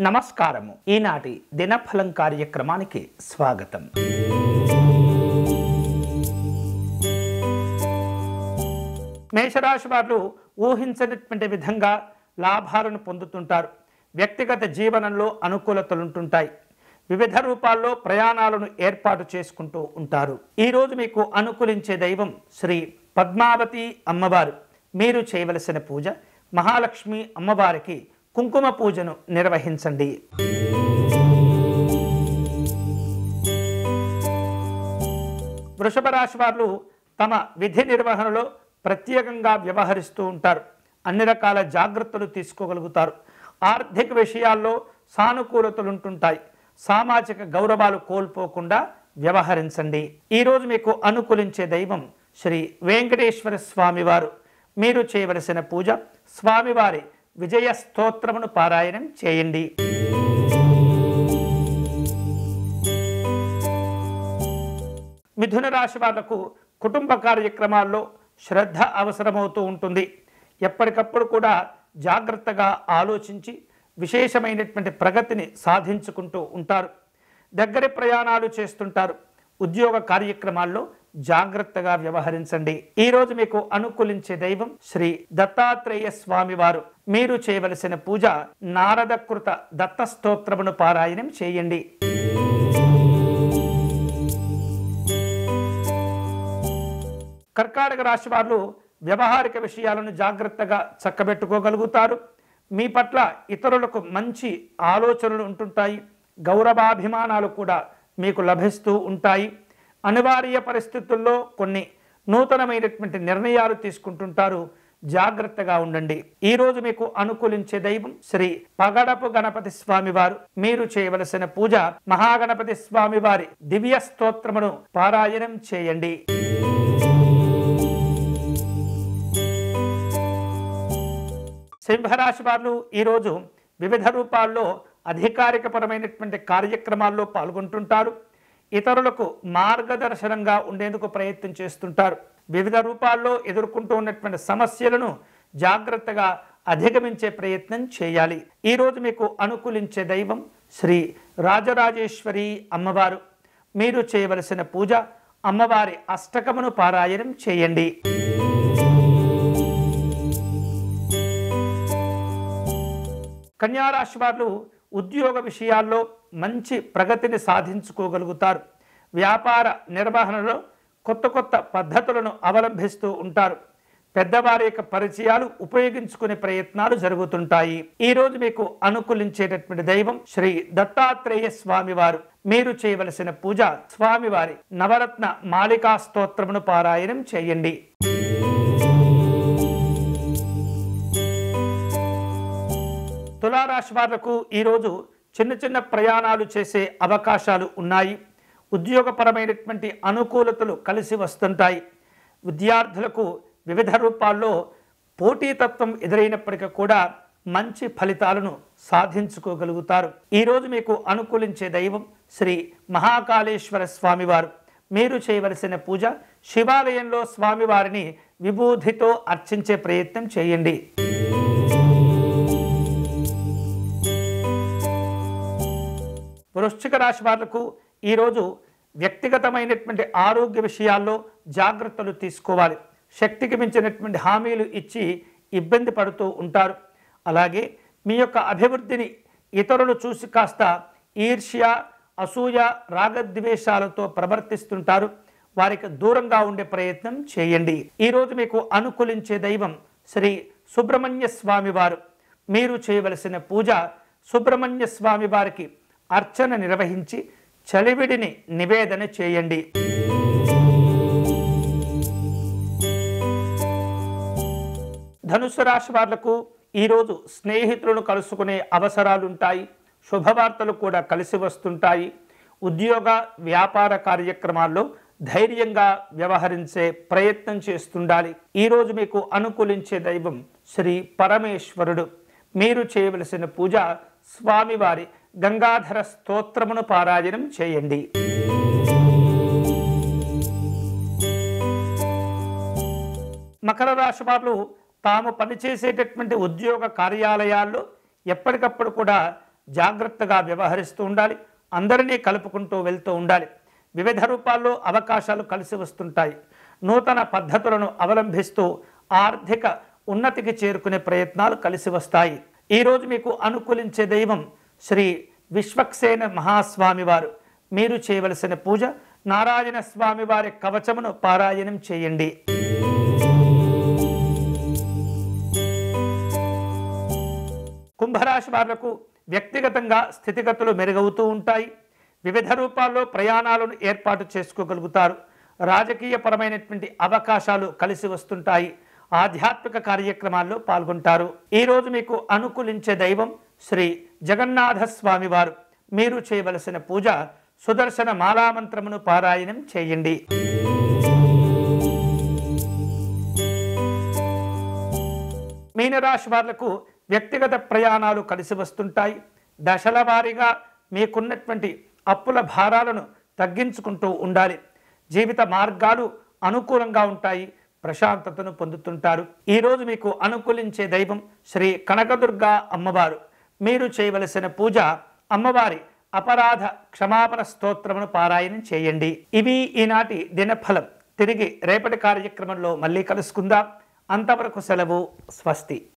నమస్కారము. ఈనాటి దినఫలం కార్యక్రమానికి స్వాగతం. మేషరాశి వారు ఊహించనటువంటి విధంగా లాభాలను పొందుతుంటారు. వ్యక్తిగత జీవనంలో అనుకూలతలుంటుంటాయి. వివిధ రూపాల్లో ప్రయాణాలను ఏర్పాటు చేసుకుంటూ ఉంటారు. ఈరోజు మీకు అనుకూలించే దైవం శ్రీ పద్మావతి అమ్మవారు. మీరు చేయవలసిన పూజ మహాలక్ష్మి అమ్మవారికి కుంకుమ పూజను నిర్వహించండి. వృషభ రాశి వారు తమ విధి నిర్వహణలో ప్రత్యేకంగా వ్యవహరిస్తూ ఉంటారు. అన్ని రకాల జాగ్రత్తలు తీసుకోగలుగుతారు. ఆర్థిక విషయాల్లో సానుకూలతలుంటుంటాయి. సామాజిక గౌరవాలు కోల్పోకుండా వ్యవహరించండి. ఈరోజు మీకు అనుకూలించే దైవం శ్రీ వెంకటేశ్వర స్వామివారు. మీరు చేయవలసిన పూజ స్వామివారి విజయ స్తోత్రమును పారాయణం చేయండి. మిథున రాశి వాళ్లకు కుటుంబ కార్యక్రమాల్లో శ్రద్ధ అవసరమవుతూ ఉంటుంది. ఎప్పటికప్పుడు కూడా జాగ్రత్తగా ఆలోచించి విశేషమైనటువంటి ప్రగతిని సాధించుకుంటూ ఉంటారు. దగ్గర ప్రయాణాలు చేస్తుంటారు. ఉద్యోగ కార్యక్రమాల్లో జాగ్రత్తగా వ్యవహరించండి. ఈరోజు మీకు అనుకూలించే దైవం శ్రీ దత్తాత్రేయ స్వామివారు. మీరు చేయవలసిన పూజ నారదకృత దత్త స్తోత్రమును పారాయణం చేయండి. కర్కాటక రాశి వారు వ్యవహారిక విషయాలను జాగ్రత్తగా చక్కబెట్టుకోగలుగుతారు. మీ పట్ల ఇతరులకు మంచి ఆలోచనలు ఉంటుంటాయి. గౌరవాభిమానాలు కూడా మీకు లభిస్తూ ఉంటాయి. అనివార్య పరిస్థితుల్లో కొన్ని నూతనమైనటువంటి నిర్ణయాలు తీసుకుంటుంటారు. జాగ్రత్తగా ఉండండి. ఈరోజు మీకు అనుకూలించే దైవం శ్రీ పగడపు గణపతి స్వామివారు. మీరు చేయవలసిన పూజ మహాగణపతి స్వామివారి దివ్య స్తోత్రమును పారాయణం చేయండి. సింహరాశి వారు ఈరోజు వివిధ రూపాల్లో అధికారికపరమైనటువంటి కార్యక్రమాల్లో పాల్గొంటుంటారు. ఇతరులకు మార్గదర్శనంగా ఉండేందుకు ప్రయత్నం చేస్తుంటారు. వివిధ రూపాల్లో ఎదుర్కొంటూ ఉన్నటువంటి సమస్యలను జాగ్రత్తగా అధిగమించే ప్రయత్నం చేయాలి. ఈరోజు మీకు అనుకూలించే దైవం శ్రీ రాజరాజేశ్వరి అమ్మవారు. మీరు చేయవలసిన పూజ అమ్మవారి అష్టకమును పారాయణం చేయండి. కన్యారాశి వారు ఉద్యోగ విషయాల్లో మంచి ప్రగతిని సాధించుకోగలుగుతారు. వ్యాపార నిర్వహణలో కొత్త కొత్త పద్ధతులను అవలంబిస్తూ ఉంటారు. పెద్దవారి యొక్క పరిచయాలు ఉపయోగించుకునే ప్రయత్నాలు జరుగుతుంటాయి. ఈరోజు మీకు అనుకూలించేటటువంటి దైవం శ్రీ దత్తాత్రేయ స్వామివారు. మీరు చేయవలసిన పూజ స్వామివారి నవరత్న మాలికా స్తోత్రమును పారాయణం చేయండి. తులారాశి వాళ్లకు ఈరోజు చిన్న చిన్న ప్రయాణాలు చేసే అవకాశాలు ఉన్నాయి. ఉద్యోగపరమైనటువంటి అనుకూలతలు కలిసి వస్తుంటాయి. విద్యార్థులకు వివిధ రూపాల్లో పోటీతత్వం ఎదురైనప్పటికీ కూడా మంచి ఫలితాలను సాధించుకోగలుగుతారు. ఈరోజు మీకు అనుకూలించే దైవం శ్రీ మహాకాళేశ్వర స్వామివారు. మీరు చేయవలసిన పూజ శివాలయంలో స్వామివారిని విభూతితో అర్చించే ప్రయత్నం చేయండి. వృశ్చిక రాశి వాళ్లకు ఈరోజు వ్యక్తిగతమైనటువంటి ఆరోగ్య విషయాల్లో జాగ్రత్తలు తీసుకోవాలి. శక్తికి మించినటువంటి హామీలు ఇచ్చి ఇబ్బంది పడుతూ ఉంటారు. అలాగే మీ యొక్క అభివృద్ధిని ఇతరులు చూసి కాస్త ఈర్ష్య, అసూయ, రాగద్వేషాలతో ప్రవర్తిస్తుంటారు. వారికి దూరంగా ఉండే ప్రయత్నం చేయండి. ఈరోజు మీకు అనుకూలించే దైవం శ్రీ సుబ్రహ్మణ్య స్వామి వారు. మీరు చేయవలసిన పూజ సుబ్రహ్మణ్య స్వామి వారికి అర్చన నిర్వహించి చలివిడిని నివేదన చేయండి. ధనుస్సు రాశి వాళ్లకు ఈరోజు స్నేహితులను కలుసుకునే అవసరాలుంటాయి. శుభవార్తలు కూడా కలిసి వస్తుంటాయి. ఉద్యోగ వ్యాపార కార్యక్రమాల్లో ధైర్యంగా వ్యవహరించే ప్రయత్నం చేస్తుండాలి. ఈరోజు మీకు అనుకూలించే దైవం శ్రీ పరమేశ్వరుడు. మీరు చేయవలసిన పూజ స్వామివారి గంగాధర స్తోత్రమును పారాయణం చేయండి. మకర రాశి వారు తాము పనిచేసేటటువంటి ఉద్యోగ కార్యాలయాల్లో ఎప్పటికప్పుడు కూడా జాగ్రత్తగా వ్యవహరిస్తూ ఉండాలి. అందరినీ కలుపుకుంటూ వెళ్తూ ఉండాలి. వివిధ రూపాల్లో అవకాశాలు కలిసి వస్తుంటాయి. నూతన పద్ధతులను అవలంబిస్తూ ఆర్థిక ఉన్నతికి చేరుకునే ప్రయత్నాలు కలిసి వస్తాయి. ఈరోజు మీకు అనుకూలించే దైవం శ్రీ విశ్వక్సేన మహాస్వామి వారు. మీరు చేయవలసిన పూజ నారాయణ స్వామి వారి కవచమును పారాయణం చేయండి. కుంభరాశి వాళ్లకు వ్యక్తిగతంగా స్థితిగతులు మెరుగవుతూ ఉంటాయి. వివిధ రూపాల్లో ప్రయాణాలను ఏర్పాటు చేసుకోగలుగుతారు. రాజకీయపరమైనటువంటి అవకాశాలు కలిసి వస్తుంటాయి. ఆధ్యాత్మిక కార్యక్రమాల్లో పాల్గొంటారు. ఈరోజు మీకు అనుకూలించే దైవం శ్రీ జగన్నాథ స్వామి వారు. మీరు చేయవలసిన పూజ సుదర్శన మాలామంత్రమును పారాయణం చేయండి. మీనరాశి వాళ్లకు వ్యక్తిగత ప్రయాణాలు కలిసి వస్తుంటాయి. దశల వారీగా మీకున్నటువంటి అప్పుల భారాలను తగ్గించుకుంటూ ఉండాలి. జీవిత మార్గాలు అనుకూలంగా ఉంటాయి. ప్రశాంతతను పొందుతుంటారు. ఈరోజు మీకు అనుకూలించే దైవం శ్రీ కనకదుర్గా అమ్మవారు. మీరు చేయవలసిన పూజ అమ్మవారి అపరాధ క్షమాపణ స్తోత్రమును పారాయణం చేయండి. ఇవి ఈనాటి దినఫలం. తిరిగి రేపటి కార్యక్రమంలో మళ్ళీ కలుసుకుందాం. అంతవరకు సెలవు. స్వస్తి.